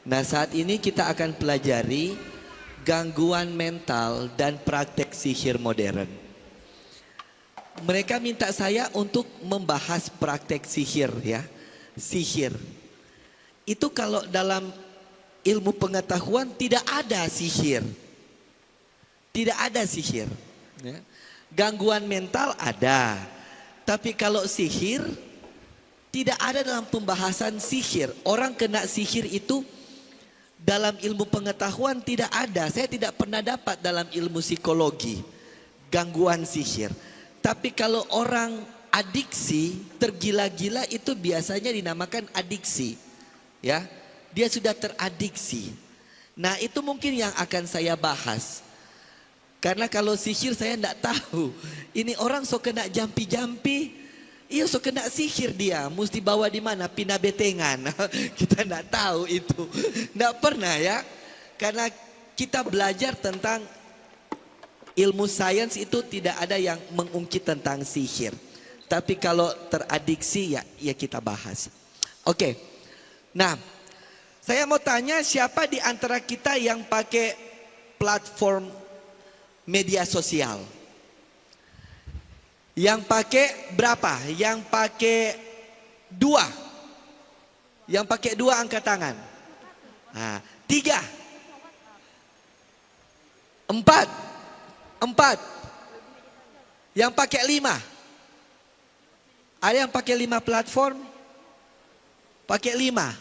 Nah, saat ini kita akan pelajari gangguan mental dan praktek sihir modern. Mereka minta saya untuk membahas praktek sihir ya. Sihir. Itu kalau dalam ilmu pengetahuan tidak ada sihir. Tidak ada sihir. Ya. Gangguan mental ada. Tapi kalau sihir tidak ada dalam pembahasan sihir. Orang kena sihir itu dalam ilmu pengetahuan tidak ada. Saya tidak pernah dapat dalam ilmu psikologi gangguan sihir. Tapi kalau orang adiksi, tergila-gila itu biasanya dinamakan adiksi. Ya, dia sudah teradiksi. Nah, itu mungkin yang akan saya bahas. Karena kalau sihir saya tidak tahu. Ini orang so kena jampi-jampi, iya so kena sihir dia. Mesti bawa di mana? Pindah betengan. Kita tidak tahu itu. Tidak pernah ya. Karena kita belajar tentang ilmu sains itu tidak ada yang mengungkit tentang sihir. Tapi kalau teradiksi ya kita bahas. Oke. Nah, saya mau tanya siapa di antara kita yang pakai platform media sosial? Yang pakai berapa? Yang pakai 2. Yang pakai 2 angkat tangan. Nah, 3. 4. 4. Yang pakai 5. Ada yang pakai 5 platform? Pakai 5.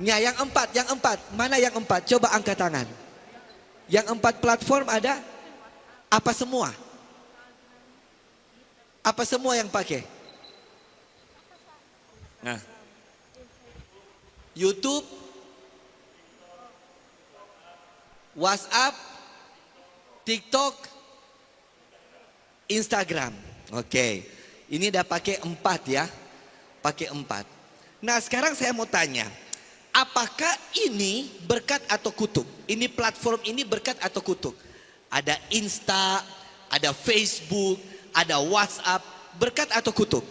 Ya, yang 4. Mana yang 4? Coba angkat tangan. Yang 4 platform ada? Apa semua? Apa semua yang pakai? Nah. YouTube, WhatsApp, TikTok, Instagram. Oke. Ini udah pakai 4 ya. Pakai 4. Nah, sekarang saya mau tanya, apakah ini berkat atau kutuk? Ini platform ini berkat atau kutuk? Ada Insta, ada Facebook, ada WhatsApp, berkat atau kutuk?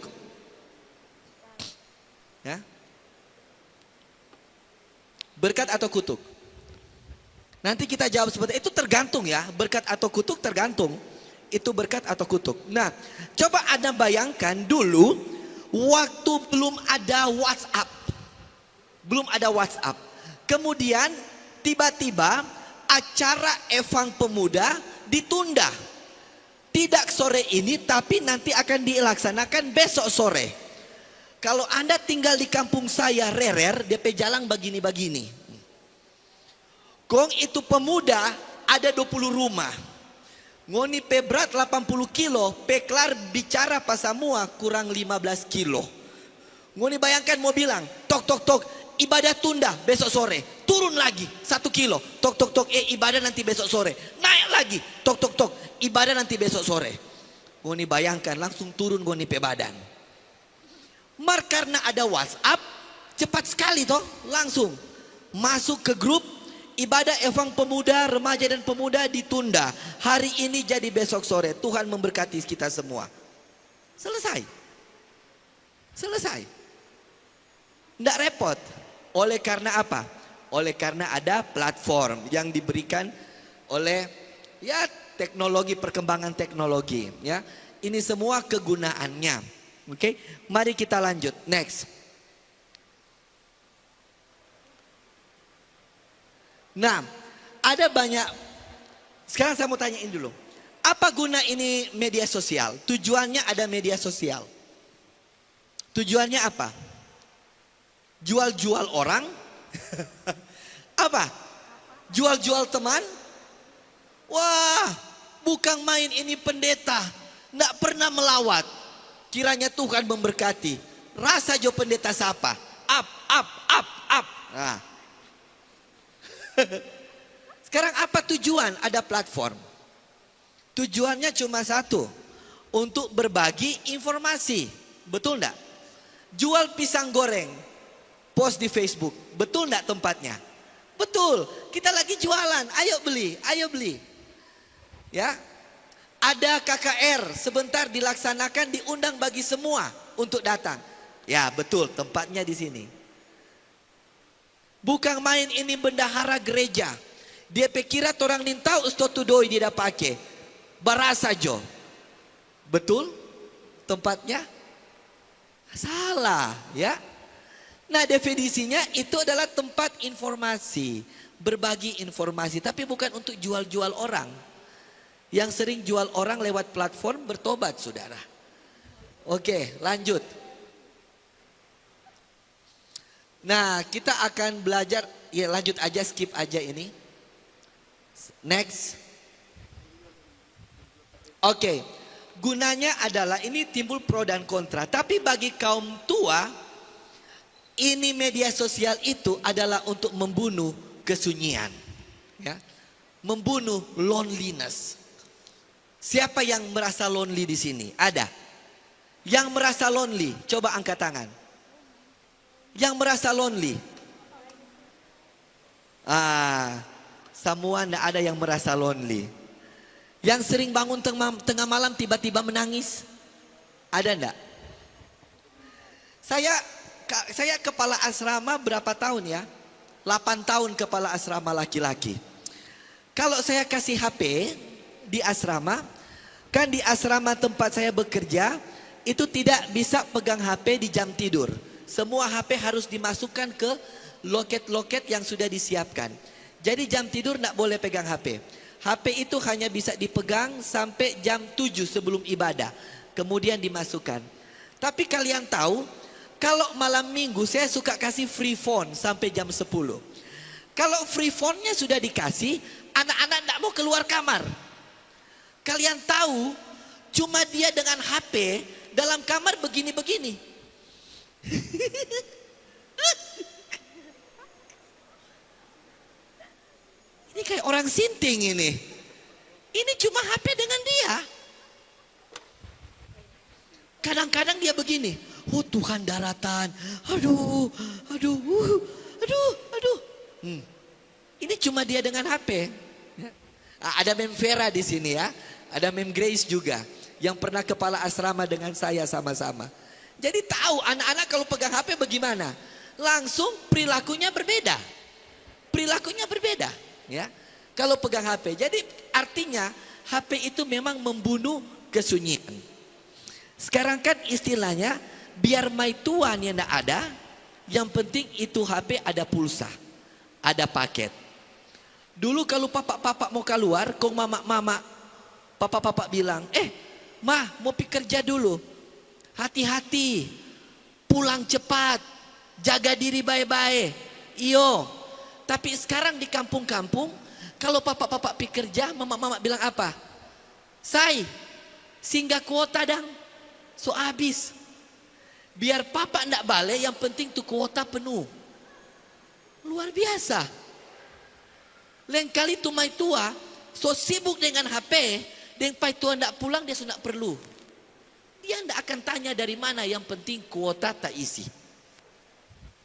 Ya. Berkat atau kutuk? Nanti kita jawab seperti itu, tergantung ya, berkat atau kutuk tergantung. Itu berkat atau kutuk. Nah, coba Anda bayangkan dulu waktu belum ada WhatsApp. Belum ada WhatsApp. Kemudian tiba-tiba acara Evang Pemuda ditunda. Tidak sore ini tapi nanti akan dilaksanakan besok sore. Kalau Anda tinggal di kampung saya Rerer, DP Jalang begini-begini. Gong itu pemuda ada 20 rumah. Ngoni pe berat 80 kilo, pe kelar bicara pas semua kurang 15 kilo. Ngoni bayangkan mau bilang, tok tok tok, ibadah tunda besok sore. Turun lagi 1 kilo, tok tok tok, ibadah nanti besok sore. Naik lagi, tok tok tok, ibadah nanti besok sore. Ngoni bayangkan langsung turun ngoni pe badan. Mar karena ada WhatsApp, cepat sekali toh, langsung masuk ke grup. Ibadah Evang Pemuda, Remaja dan Pemuda ditunda. Hari ini jadi besok sore. Tuhan memberkati kita semua. Selesai. Selesai. Tidak repot. Oleh karena apa? Oleh karena ada platform yang diberikan oleh ya teknologi, perkembangan teknologi. Ya, ini semua kegunaannya. Oke, mari kita lanjut. Next. Nah, ada banyak. Sekarang saya mau tanyain dulu. Apa guna ini media sosial? Tujuannya ada media sosial. Tujuannya apa? Jual-jual orang? Apa? Jual-jual teman? Wah, bukan main ini pendeta. Nggak pernah melawat. Kiranya Tuhan memberkati. Rasa jo pendeta siapa? Up. Nah. Sekarang apa tujuan ada platform? Tujuannya cuma satu, untuk berbagi informasi. Betul enggak? Jual pisang goreng, post di Facebook. Betul enggak tempatnya? Betul, kita lagi jualan, ayo beli. Ya, ada KKR sebentar dilaksanakan, diundang bagi semua untuk datang. Ya betul, tempatnya di sini. Bukan main ini bendahara gereja. Dia pikir orang nin tahu tu doi dia dah pakai. Barasa jo. Betul? Tempatnya? Salah, ya. Nah, definisinya itu adalah tempat informasi, berbagi informasi, tapi bukan untuk jual-jual orang. Yang sering jual orang lewat platform bertobat, saudara. Oke, lanjut. Nah, kita akan belajar, ya lanjut aja, skip aja ini. Next. Oke, gunanya adalah ini timbul pro dan kontra, tapi bagi kaum tua, ini media sosial itu adalah untuk membunuh kesunyian, ya, membunuh loneliness. Siapa yang merasa lonely di sini? Ada? Yang merasa lonely, coba angkat tangan. Yang merasa lonely? Semua tidak ada yang merasa lonely. Yang sering bangun tengah malam tiba-tiba menangis, ada enggak? Saya kepala asrama berapa tahun ya? 8 tahun kepala asrama laki-laki. Kalau saya kasih HP di asrama, kan di asrama tempat saya bekerja, itu tidak bisa pegang HP di jam tidur. Semua HP harus dimasukkan ke loket-loket yang sudah disiapkan. Jadi jam tidur tidak boleh pegang HP. HP itu hanya bisa dipegang sampai jam 7 sebelum ibadah. Kemudian dimasukkan. Tapi kalian tahu, kalau malam minggu saya suka kasih free phone sampai jam 10. Kalau free phone-nya sudah dikasih, anak-anak tidak mau keluar kamar. Kalian tahu, cuma dia dengan HP dalam kamar begini-begini. Ini kayak orang sinting ini. Ini cuma HP dengan dia. Kadang-kadang dia begini. Oh Tuhan daratan. Aduh. Ini cuma dia dengan HP. Ada Mem Vera di sini ya. Ada Mem Grace juga. Yang pernah kepala asrama dengan saya sama-sama. Jadi tahu anak-anak kalau pegang HP bagaimana. Langsung perilakunya berbeda. Perilakunya berbeda. Ya, kalau pegang HP. Jadi artinya HP itu memang membunuh kesunyian. Sekarang kan istilahnya biar my tuan yang tidak ada, yang penting itu HP ada pulsa, ada paket. Dulu kalau papa-papa mau keluar, kong mama-mama, papa-papa bilang, mah mau pergi kerja dulu, hati-hati, pulang cepat, jaga diri baik-baik. Iyo. Tapi sekarang di kampung-kampung, kalau papa-papa pergi kerja, mama-mama bilang apa? Say, singgah kuota dang, so habis. Biar papa ndak balik, yang penting tuh kuota penuh. Luar biasa. Lain kali tuh mai tua, so sibuk dengan HP, dan pai tua ndak pulang dia sudah perlu. Dia ndak akan tanya dari mana, yang penting kuota tak isi.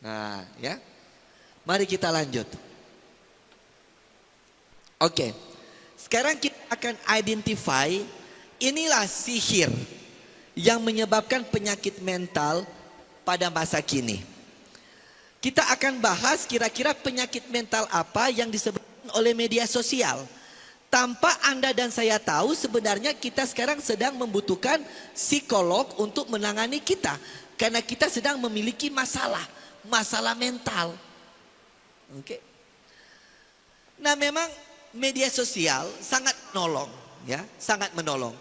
Nah, ya. Mari kita lanjut. Oke. Sekarang kita akan identify, inilah sihir yang menyebabkan penyakit mental pada masa kini. Kita akan bahas kira-kira penyakit mental apa yang disebutkan oleh media sosial. Tanpa Anda dan saya tahu, sebenarnya kita sekarang sedang membutuhkan psikolog untuk menangani kita. Karena kita sedang memiliki masalah mental. Oke. Nah, memang media sosial sangat menolong, ya, sangat menolong.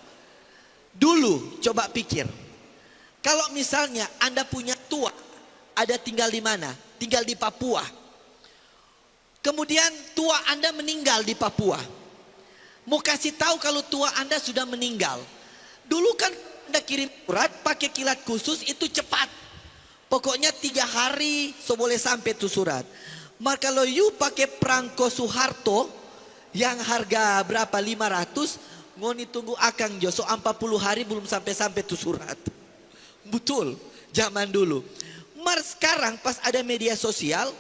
Dulu coba pikir, kalau misalnya Anda punya tua, ada tinggal di mana? Tinggal di Papua. Kemudian tua Anda meninggal di Papua. Mau kasih tahu kalau tua Anda sudah meninggal. Dulu kan Anda kirim surat pakai kilat khusus, itu cepat. Pokoknya 3 hari so boleh sampai tuh surat. Maka kalau you pakai perangko Soeharto yang harga berapa 500, ngoni tunggu akang jo so 40 hari belum sampai tuh surat. Betul, zaman dulu. Mar sekarang pas ada media sosial,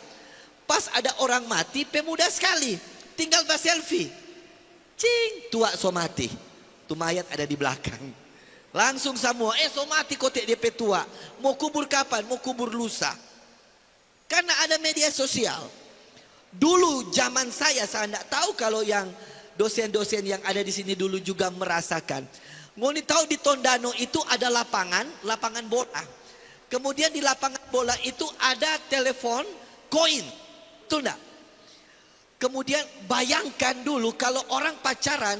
pas ada orang mati, pemuda sekali, tinggal selfie. Cing, tua so mati. Tuh mayat ada di belakang. Langsung semua, so mati kotek dia tua. Mau kubur kapan? Mau kubur lusa. Karena ada media sosial. Dulu zaman saya tidak tahu kalau yang dosen-dosen yang ada di sini dulu juga merasakan. Ngoni tahu di Tondano itu ada lapangan bola. Kemudian di lapangan bola itu ada telepon koin. Betul enggak? Kemudian bayangkan dulu kalau orang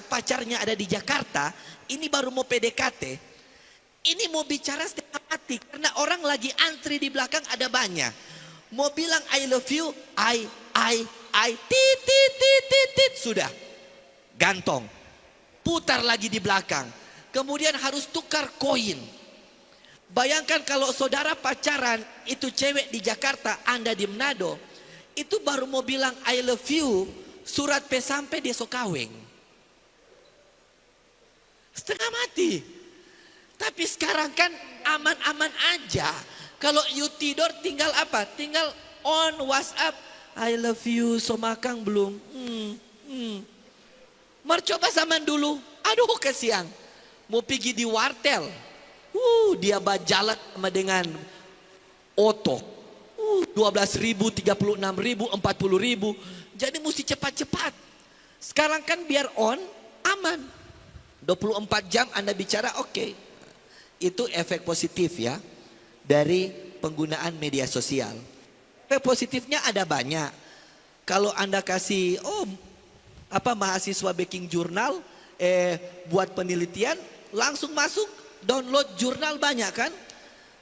pacarnya ada di Jakarta, ini baru mau PDKT. Ini mau bicara setengah mati karena orang lagi antri di belakang ada banyak. Mau bilang I love you, tit, sudah. Gantong. Putar lagi di belakang. Kemudian harus tukar koin. Bayangkan kalau saudara pacaran itu cewek di Jakarta, Anda di Manado. Itu baru mau bilang I love you, surat pe sampai dia so kaweng. Setengah mati. Tapi sekarang kan aman-aman aja. Kalau you tidur tinggal apa? Tinggal on WhatsApp. I love you, so makan belum? Mar coba zaman dulu. Aduh kesian. Mau pergi di wartel. Dia berjalan sama dengan oto. 12.000, 36.000, 40.000. Jadi mesti cepat-cepat. Sekarang kan biar on, aman. 24 jam Anda bicara, oke. Itu efek positif ya dari penggunaan media sosial. Efek positifnya ada banyak. Kalau Anda kasih mahasiswa baking jurnal buat penelitian, langsung masuk download jurnal banyak kan?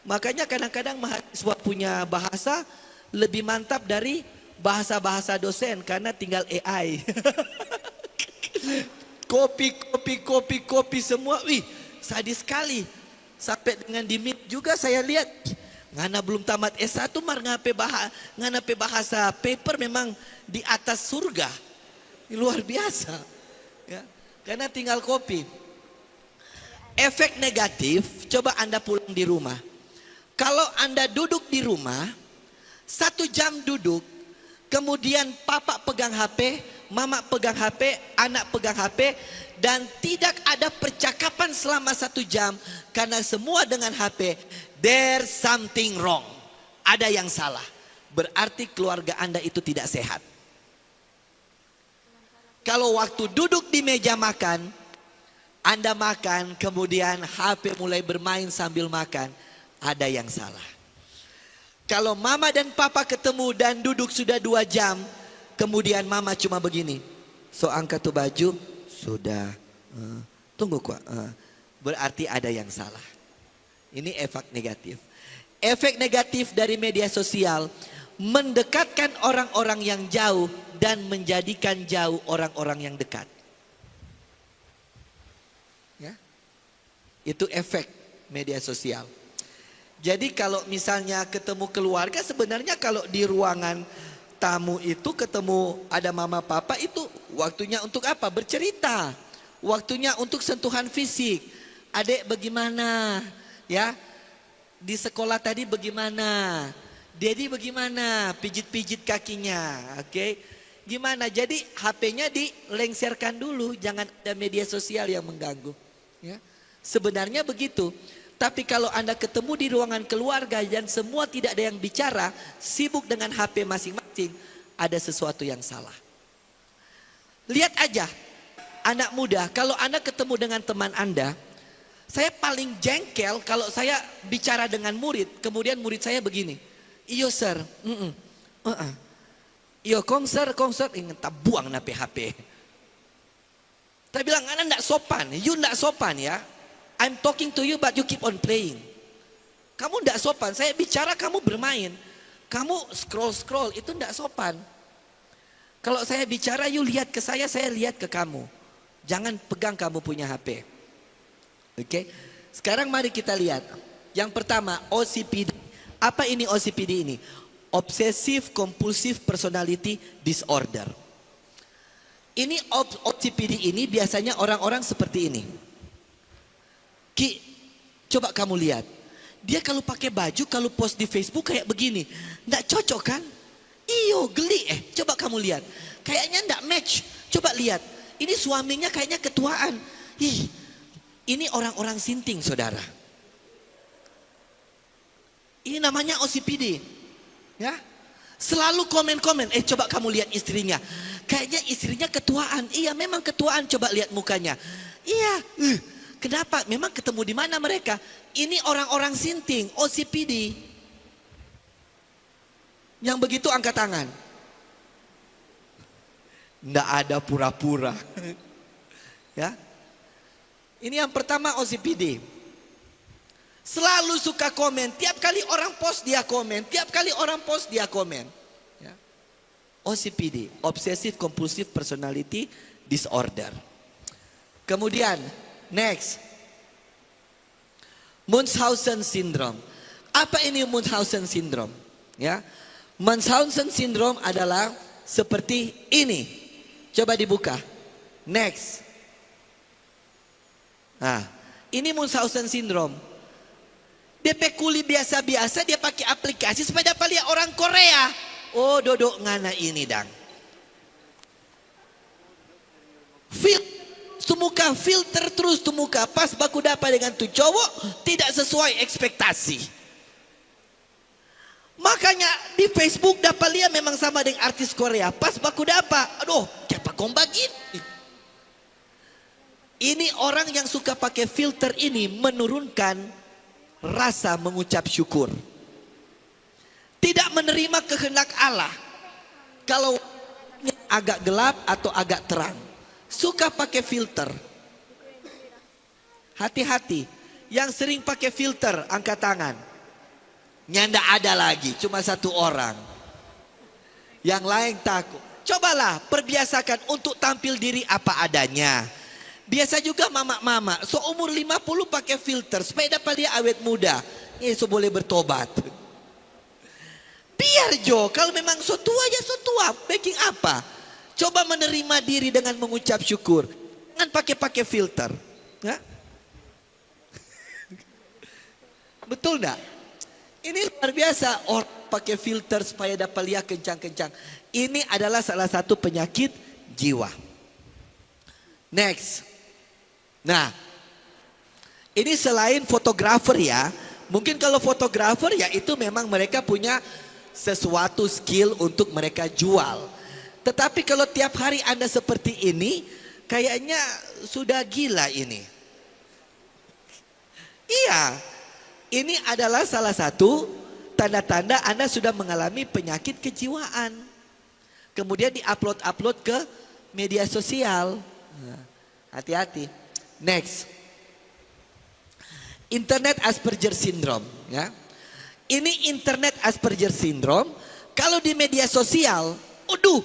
Makanya kadang-kadang mahasiswa punya bahasa lebih mantap dari bahasa-bahasa dosen karena tinggal AI. Kopi semua. Wih, sadis sekali. Sampai dengan di Meet juga saya lihat. Ngana belum tamat S1 ngana bahasa paper memang di atas surga. Luar biasa. Ya, karena tinggal kopi. Efek negatif, coba Anda pulang di rumah. Kalau Anda duduk di rumah, 1 jam duduk, kemudian papa pegang HP, mama pegang HP, anak pegang HP, dan tidak ada percakapan selama 1 jam, karena semua dengan HP, there's something wrong. Ada yang salah. Berarti keluarga Anda itu tidak sehat. Kalau waktu duduk di meja makan, Anda makan, kemudian HP mulai bermain sambil makan, ada yang salah. Kalau mama dan papa ketemu dan duduk sudah 2 jam, kemudian mama cuma begini, so angkat tuh baju, sudah, tunggu kok, berarti ada yang salah. Ini efek negatif. Efek negatif dari media sosial, mendekatkan orang-orang yang jauh dan menjadikan jauh orang-orang yang dekat. Ya, itu efek media sosial. Jadi kalau misalnya ketemu keluarga, sebenarnya kalau di ruangan tamu itu ketemu ada mama papa, itu waktunya untuk apa? Bercerita. Waktunya untuk sentuhan fisik. Adek bagaimana? Ya, di sekolah tadi bagaimana? Dedi bagaimana? Pijit-pijit kakinya. Oke. Gimana? Jadi HP-nya dilengserkan dulu, jangan ada media sosial yang mengganggu. Ya. Sebenarnya begitu. Tapi kalau Anda ketemu di ruangan keluarga dan semua tidak ada yang bicara, sibuk dengan HP masing-masing, ada sesuatu yang salah. Lihat aja, anak muda, kalau Anda ketemu dengan teman Anda, saya paling jengkel kalau saya bicara dengan murid, kemudian murid saya begini, iyo sir, iyo kongser, ingin buang na HP. Saya bilang, Anda enggak sopan, you enggak sopan ya. I'm talking to you but you keep on playing. Kamu enggak sopan, saya bicara kamu bermain. Kamu scroll, itu enggak sopan. Kalau saya bicara, you lihat ke saya lihat ke kamu. Jangan pegang kamu punya HP. Oke. Sekarang mari kita lihat. Yang pertama, OCPD. Apa ini OCPD ini? Obsessive Compulsive Personality Disorder. Ini OCPD ini biasanya orang-orang seperti ini. Ki, coba kamu lihat. Dia kalau pakai baju, kalau post di Facebook kayak begini. Nggak cocok kan? Iyo, geli coba kamu lihat. Kayaknya nggak match. Coba lihat. Ini suaminya kayaknya ketuaan. Ini orang-orang sinting, saudara. Ini namanya OCPD. Ya. Selalu komen-komen. Coba kamu lihat istrinya. Kayaknya istrinya ketuaan. Iya memang ketuaan, coba lihat mukanya. Iya, kenapa? Memang ketemu di mana mereka? Ini orang-orang sinting, OCPD. Yang begitu angkat tangan. Nggak ada pura-pura. Ya. Ini yang pertama OCPD. Selalu suka komen. Tiap kali orang post dia komen. Tiap kali orang post dia komen. Ya. OCPD, Obsessive Compulsive Personality Disorder. Kemudian, next. Munchausen Syndrome. Apa ini Munchausen Syndrome? Ya. Munchausen Syndrome adalah seperti ini. Coba dibuka. Next. Nah, ini Munchausen Syndrome. DP kuli biasa-biasa dia pakai aplikasi supaya dapat lihat orang Korea. Oh, dodok ngana ini dang. Tumuka filter terus tumuka pas baku dapat dengan tu cowok tidak sesuai ekspektasi. Makanya di Facebook dapat lihat memang sama dengan artis Korea. Pas baku dapat, aduh, siapa kau begini? Ini orang yang suka pakai filter ini menurunkan rasa mengucap syukur. Tidak menerima kehendak Allah. Kalau agak gelap atau agak terang. Suka pakai filter. Hati-hati. Yang sering pakai filter, angkat tangan. Nyanda ada lagi, cuma satu orang. Yang lain takut. Cobalah perbiasakan untuk tampil diri apa adanya. Biasa juga mama-mama, seumur 50 pakai filter supaya dapat dia awet muda. So boleh bertobat. Biar Jo, kalau memang so tua ya so tua, baking apa? Coba menerima diri dengan mengucap syukur. Jangan pakai filter. Ya? Betul enggak? Ini luar biasa, orang pakai filter supaya dapat lihat kencang-kencang. Ini adalah salah satu penyakit jiwa. Next. Nah, ini selain fotografer ya, mungkin kalau fotografer ya itu memang mereka punya sesuatu skill untuk mereka jual. Tetapi kalau tiap hari Anda seperti ini, kayaknya sudah gila ini. Iya, ini adalah salah satu tanda-tanda Anda sudah mengalami penyakit kejiwaan. Kemudian di-upload ke media sosial. Hati-hati. Next, Internet Asperger Syndrome. Ya. Ini Internet Asperger Syndrome. Kalau di media sosial, aduh,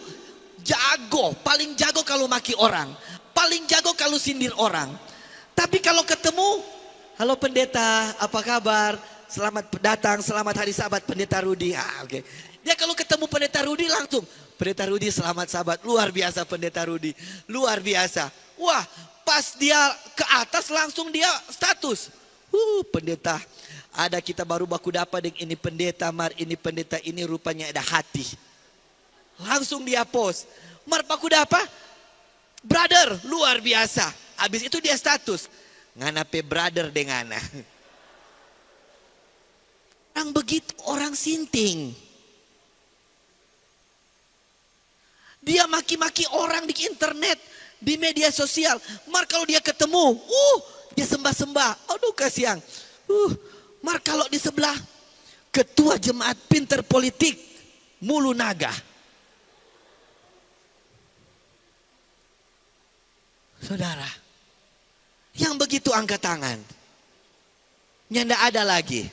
jago, paling jago kalau maki orang, paling jago kalau sindir orang. Tapi kalau ketemu, halo pendeta, apa kabar? Selamat datang, selamat hari Sabat pendeta Rudi. Oke. Dia kalau ketemu pendeta Rudi langsung, pendeta Rudi selamat Sabat, luar biasa pendeta Rudi, luar biasa. Wah. Pas dia ke atas langsung dia status. Pendeta. Ada kita baru baku dapat dengan ini pendeta. Mar ini pendeta ini rupanya ada hati. Langsung dia post. Mar baku dapat. Brother luar biasa. Habis itu dia status. Nganape brother dengan. Orang begitu orang sinting. Dia maki-maki orang di internet. Di media sosial, mar kalau dia ketemu, dia sembah-sembah, aduh kasihan. Mar kalau di sebelah, ketua jemaat pinter politik, mulu naga. Saudara, yang begitu angkat tangan, nyanda ada lagi.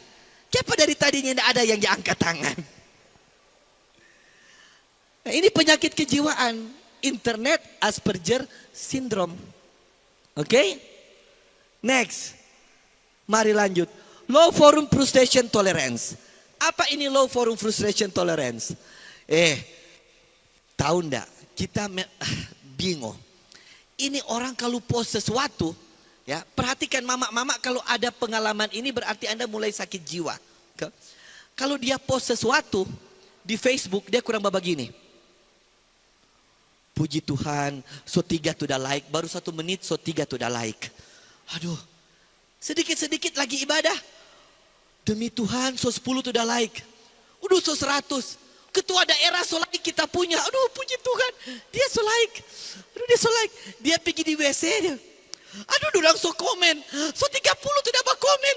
Siapa dari tadi nyanda ada yang diangkat tangan? Nah, ini penyakit kejiwaan. Internet Asperger Syndrome. Oke? Next. Mari lanjut. Low forum frustration tolerance. Apa ini low forum frustration tolerance? Tahu enggak? Kita bingung. Ini orang kalau post sesuatu, ya, perhatikan mama-mama kalau ada pengalaman ini berarti Anda mulai sakit jiwa. Kalau dia post sesuatu di Facebook, dia kurang begini. Puji Tuhan, so 3 sudah like, baru 1 menit so 3 sudah like. Aduh, sedikit-sedikit lagi ibadah. Demi Tuhan so 10 sudah like. Udah so 100. ketua daerah so like kita punya. Aduh puji Tuhan, dia so like. Aduh dia so like. Dia pergi di WC dia. Aduh dia langsung komen. So 30 tu dah komen.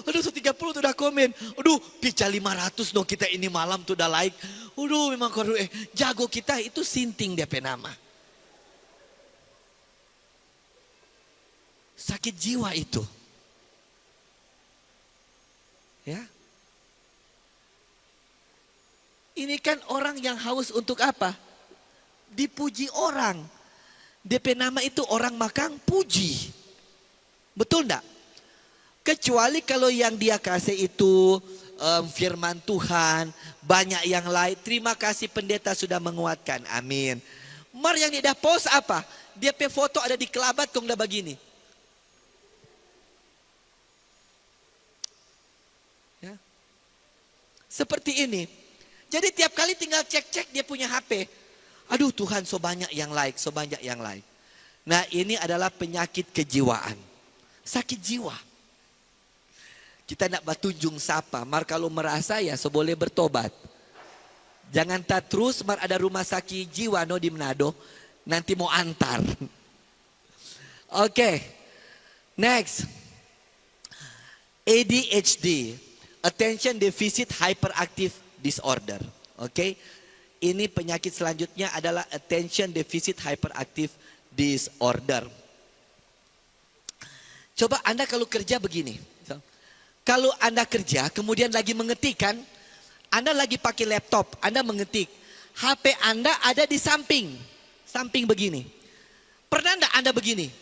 Aduh so 30 tu dah komen. Aduh pica 500 dong kita ini malam tu dah like. Aduh memang jago kita itu sinting dia penama. Sakit jiwa itu. Ya. Ini kan orang yang haus untuk apa? Dipuji orang. DP nama itu orang makan puji. Betul enggak? Kecuali kalau yang dia kasih itu firman Tuhan. Banyak yang lain. Terima kasih pendeta sudah menguatkan. Amin. Mar yang dia dah post apa? Dia pe foto ada di kelabat kong dah begini. Ya. Seperti ini. Jadi tiap kali tinggal cek-cek dia punya HP. Aduh Tuhan so banyak yang like, so banyak yang like. Nah ini adalah penyakit kejiwaan. Sakit jiwa. Kita nak bertunjung sapa. Mar kalau merasa ya so boleh bertobat. Jangan tak terus mar ada rumah sakit jiwa no di Manado. Nanti mau antar. Oke. Next. ADHD. Attention Deficit Hyperactive Disorder. Oke. Ini penyakit selanjutnya adalah Attention Deficit Hyperactive Disorder. Coba Anda kalau kerja begini. Kalau Anda kerja kemudian lagi mengetikkan, Anda lagi pakai laptop, Anda mengetik. HP Anda ada di samping. Samping begini. Pernah enggak Anda begini?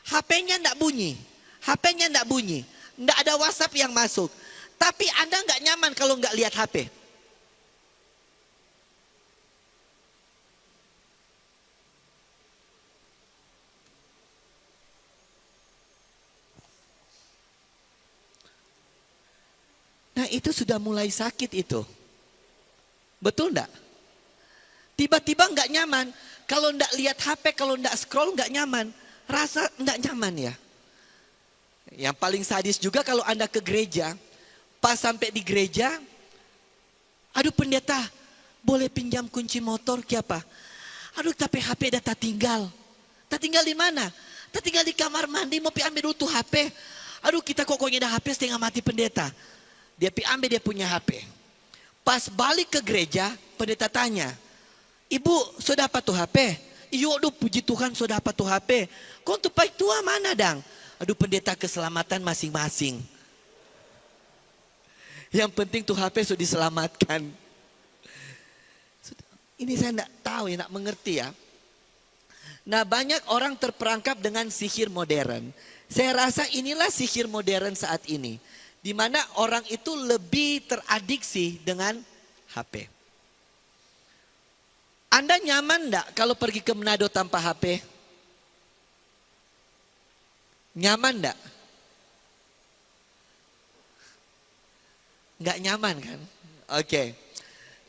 HP-nya enggak bunyi. HP-nya enggak bunyi. Enggak ada WhatsApp yang masuk. Tapi Anda enggak nyaman kalau enggak lihat HP. Nah itu sudah mulai sakit itu. Betul enggak? Tiba-tiba enggak nyaman. Kalau enggak lihat HP, kalau enggak scroll enggak nyaman. Rasa enggak nyaman ya. Yang paling sadis juga kalau Anda ke gereja. Pas sampai di gereja. Aduh pendeta, boleh pinjam kunci motor ke apa? Aduh tapi HP dah tak tinggal. Tak tinggal di mana? Tak tinggal di kamar mandi, mau ambil dulu tuh HP. Aduh kita kokoknya dah HP setengah mati pendeta. Dia ambil dia punya HP. Pas balik ke gereja, pendeta tanya, Ibu, sudah dapat tuh HP? Iyo, aduh puji Tuhan sudah dapat tuh HP. Kau tuh baik tua mana dang? Aduh pendeta keselamatan masing-masing. Yang penting tuh HP sudah diselamatkan. Ini saya enggak tahu ya, enggak mengerti ya. Nah banyak orang terperangkap dengan sihir modern. Saya rasa inilah sihir modern saat ini. Di mana orang itu lebih teradiksi dengan HP. Anda nyaman enggak kalau pergi ke Manado tanpa HP? Nyaman enggak? Enggak nyaman kan? Oke.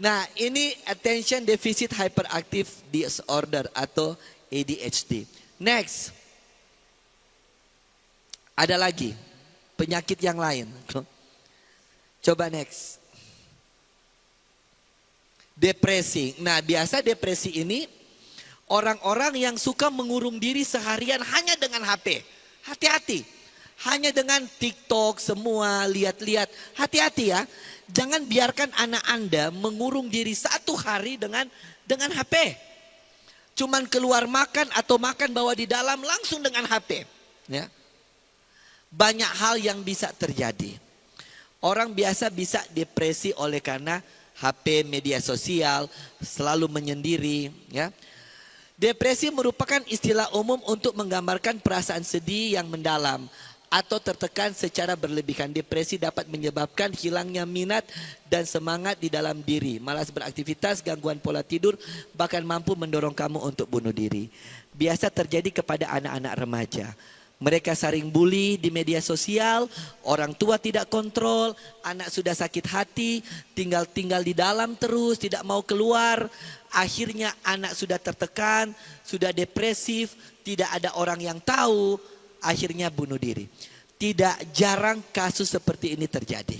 Nah ini Attention Deficit Hyperactive Disorder atau ADHD. Next. Ada lagi. Penyakit yang lain. Coba next. Depresi. Nah biasa depresi ini orang-orang yang suka mengurung diri seharian hanya dengan HP. Hati-hati. Hanya dengan TikTok semua lihat-lihat. Hati-hati ya. Jangan biarkan anak Anda mengurung diri satu hari dengan HP. Cuman keluar makan atau makan bawa di dalam langsung dengan HP. Ya. Banyak hal yang bisa terjadi. Orang biasa bisa depresi oleh karena HP, media sosial, selalu menyendiri. Ya. Depresi merupakan istilah umum untuk menggambarkan perasaan sedih yang mendalam atau tertekan secara berlebihan. Depresi dapat menyebabkan hilangnya minat dan semangat di dalam diri, malas beraktivitas, gangguan pola tidur, bahkan mampu mendorong kamu untuk bunuh diri. Biasa terjadi kepada anak-anak remaja. Mereka saling bully di media sosial, orang tua tidak kontrol, anak sudah sakit hati, tinggal di dalam terus, tidak mau keluar. Akhirnya anak sudah tertekan, sudah depresif, tidak ada orang yang tahu, akhirnya bunuh diri. Tidak jarang kasus seperti ini terjadi.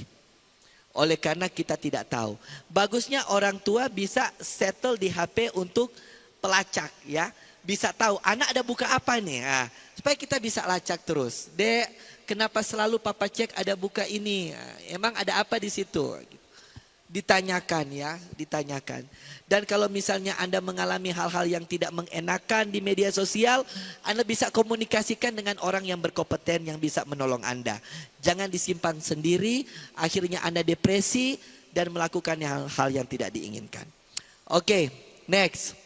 Oleh karena kita tidak tahu. Bagusnya orang tua bisa settle di HP untuk pelacak ya. Bisa tahu anak ada buka apa nih. Nah, supaya kita bisa lacak terus. Dek, kenapa selalu papa cek ada buka ini? Emang ada apa di situ? Ditanyakan ya, ditanyakan. Dan kalau misalnya Anda mengalami hal-hal yang tidak mengenakan di media sosial, Anda bisa komunikasikan dengan orang yang berkompeten yang bisa menolong Anda. Jangan disimpan sendiri, akhirnya Anda depresi dan melakukan hal-hal yang tidak diinginkan. Oke, next.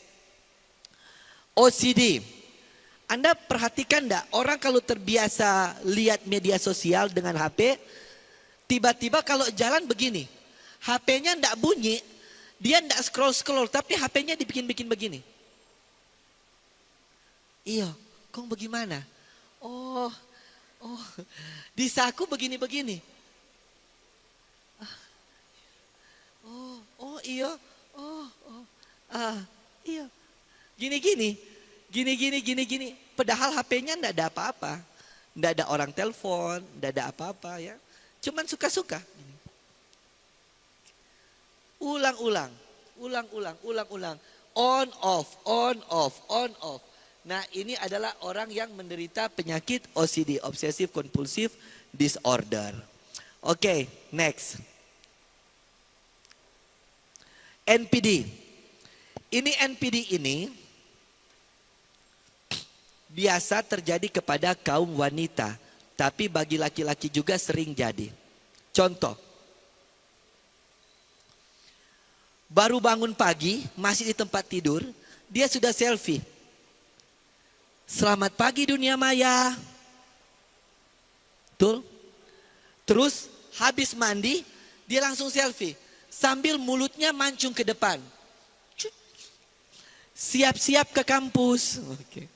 OCD. Anda perhatikan enggak, orang kalau terbiasa lihat media sosial dengan HP, tiba-tiba kalau jalan begini, HP-nya enggak bunyi, dia enggak scroll-scroll, tapi HP-nya dibikin-bikin begini. Iya, kong bagaimana? Oh, di saku begini-begini. Iya, iya. Gini. Padahal HP-nya enggak ada apa-apa. Enggak ada orang telepon, enggak ada apa-apa ya. Cuman suka-suka. Ulang-ulang. On off. Nah, ini adalah orang yang menderita penyakit OCD, Obsessive Compulsive Disorder. Oke, next. NPD. NPD ini biasa terjadi kepada kaum wanita, tapi bagi laki-laki juga sering jadi. Contoh, baru bangun pagi, masih di tempat tidur, dia sudah selfie. Selamat pagi dunia maya. Betul? Terus habis mandi, dia langsung selfie. Sambil mulutnya mancung ke depan. Siap-siap ke kampus. Oke.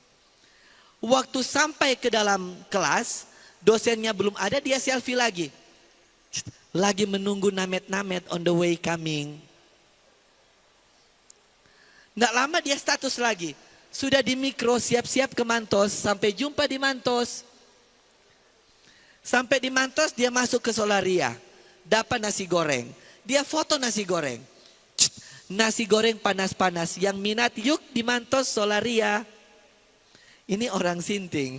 Waktu sampai ke dalam kelas, dosennya belum ada, dia selfie lagi. Lagi menunggu namet-namet on the way coming. Nggak lama dia status lagi. Sudah di mikro, siap-siap ke Mantos. Sampai jumpa di Mantos. Sampai di Mantos dia masuk ke Solaria. Dapat nasi goreng. Dia foto nasi goreng. Nasi goreng panas-panas. Yang minat yuk di Mantos Solaria. Ini orang sinting.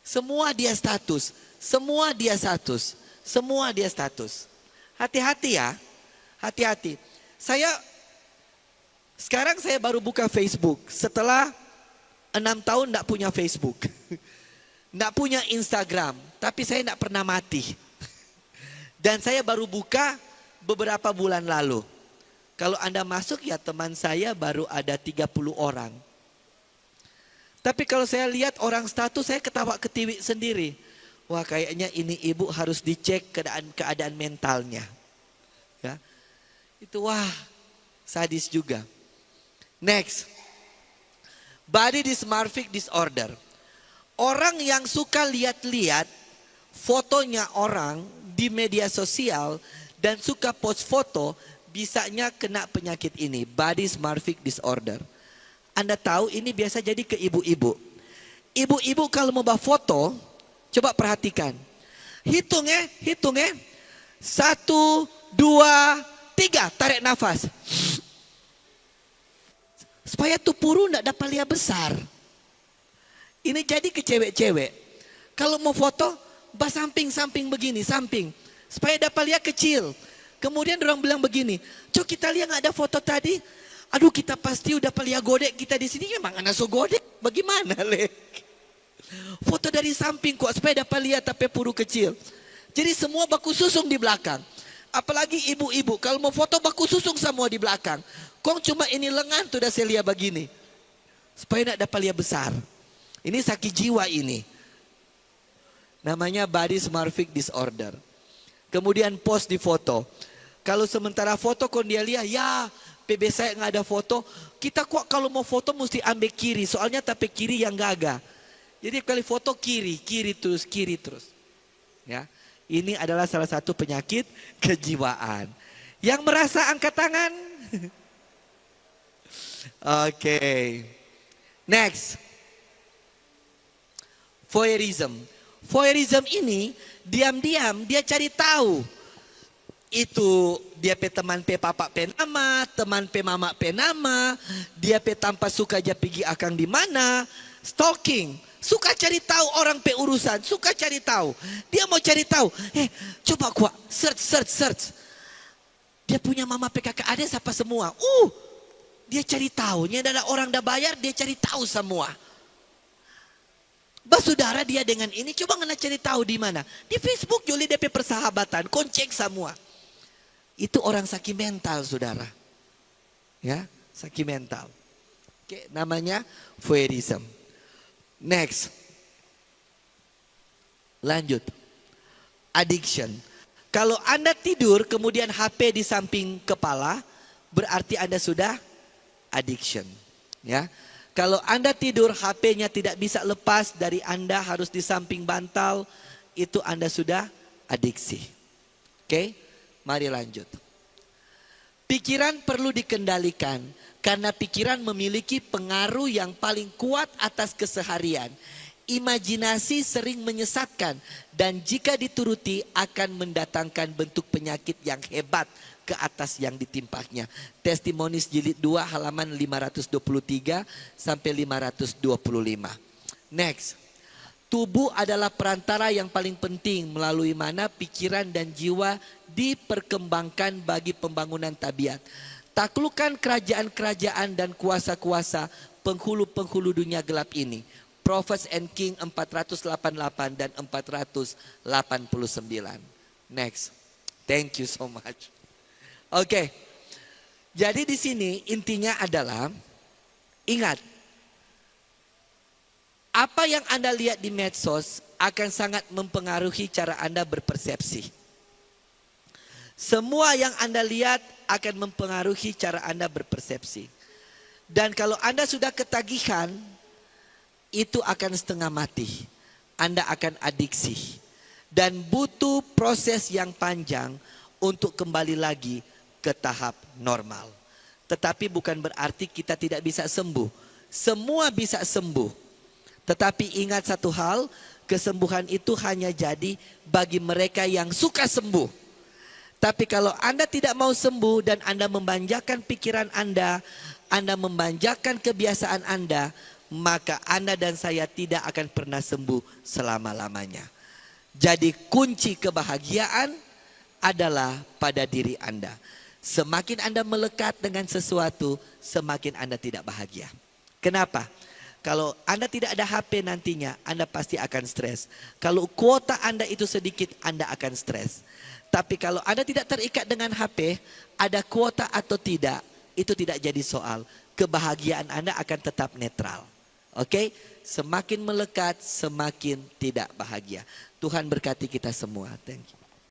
Semua dia status. Hati-hati ya. Hati-hati. Sekarang saya baru buka Facebook. Setelah 6 tahun tidak punya Facebook. Tidak punya Instagram. Tapi saya tidak pernah mati. Dan saya baru buka beberapa bulan lalu. Kalau Anda masuk ya teman saya baru ada 30 orang. Tapi kalau saya lihat orang status, saya ketawa ketiwi sendiri. Wah, kayaknya ini ibu harus dicek keadaan mentalnya. Ya. Itu wah, sadis juga. Next. Body dysmorphic disorder. Orang yang suka lihat-lihat fotonya orang di media sosial dan suka post foto, bisanya kena penyakit ini, body dysmorphic disorder. Anda tahu ini biasa jadi ke ibu-ibu. Ibu-ibu kalau mau bawa foto, coba perhatikan. Hitung ya. 1, 2, 3, tarik nafas. Supaya tupuru tidak dapat lihat besar. Ini jadi ke cewek-cewek. Kalau mau foto, bah samping begini, samping. Supaya dapat lihat kecil. Kemudian orang bilang begini, cok kita lihat nggak ada foto tadi. Aduh kita pasti udah lihat godek kita di sini memang anak so godek. Bagaimana lek? Foto dari samping kok supaya dapat lihat tapi puru kecil. Jadi semua baku susung di belakang. Apalagi ibu-ibu kalau mau foto baku susung semua di belakang. Kong cuma ini lengan tuh udah saya lihat begini. Supaya nak dapat lihat besar. Ini sakit jiwa ini. Namanya body dysmorphic disorder. Kemudian post di foto. Kalau sementara foto kok dia lihat ya PB saya nggak ada foto. Kita kok kalau mau foto mesti ambil kiri. Soalnya tapi kiri yang gagah. Jadi kali foto kiri terus. Ya, ini adalah salah satu penyakit kejiwaan. Yang merasa angkat tangan. Oke. Next. Voyeurism. Voyeurism ini diam-diam dia cari tahu. Itu dia pe teman pe papa pe nama, teman pe mama pe nama, dia pe tanpa suka dia pergi akang di mana, stalking, suka cari tahu orang pe urusan, suka cari tahu. Dia mau cari tahu, coba gua search. Dia punya mama pe kakak adik siapa semua. Dia cari tahu, nya ada orang dah bayar, dia cari tahu semua. Saudara dia dengan ini coba ngena cari tahu di mana. Di Facebook Joli DP persahabatan, koncek semua. Itu orang sakit mental, saudara. Ya, sakit mental. Oke, namanya voyeurism. Next. Lanjut. Addiction. Kalau Anda tidur kemudian HP di samping kepala, berarti Anda sudah addiction. Ya. Kalau Anda tidur HP-nya tidak bisa lepas dari Anda, harus di samping bantal, itu Anda sudah adiksi. Oke? Mari lanjut. Pikiran perlu dikendalikan karena pikiran memiliki pengaruh yang paling kuat atas keseharian. Imajinasi sering menyesatkan dan jika dituruti akan mendatangkan bentuk penyakit yang hebat ke atas yang ditimpahnya. Testimonies jilid 2 halaman 523 sampai 525. Next. Tubuh adalah perantara yang paling penting melalui mana pikiran dan jiwa diperkembangkan bagi pembangunan tabiat. Taklukkan kerajaan-kerajaan dan kuasa-kuasa penghulu-penghulu dunia gelap ini. Prophets and King 488 dan 489. Next. Thank you so much. Oke. Jadi di sini intinya adalah ingat, apa yang Anda lihat di medsos akan sangat mempengaruhi cara Anda berpersepsi. Semua yang Anda lihat akan mempengaruhi cara Anda berpersepsi. Dan kalau Anda sudah ketagihan, itu akan setengah mati. Anda akan adiksi. Dan butuh proses yang panjang untuk kembali lagi ke tahap normal. Tetapi bukan berarti kita tidak bisa sembuh. Semua bisa sembuh. Tetapi ingat satu hal, kesembuhan itu hanya jadi bagi mereka yang suka sembuh. Tapi kalau Anda tidak mau sembuh dan Anda membanjakan pikiran Anda membanjakan kebiasaan Anda, maka Anda dan saya tidak akan pernah sembuh selama-lamanya. Jadi kunci kebahagiaan adalah pada diri Anda. Semakin Anda melekat dengan sesuatu, semakin Anda tidak bahagia. Kenapa? Kalau Anda tidak ada HP nantinya, Anda pasti akan stres. Kalau kuota Anda itu sedikit, Anda akan stres. Tapi kalau Anda tidak terikat dengan HP, ada kuota atau tidak, itu tidak jadi soal. Kebahagiaan Anda akan tetap netral. Oke? Semakin melekat, semakin tidak bahagia. Tuhan berkati kita semua. Thank you.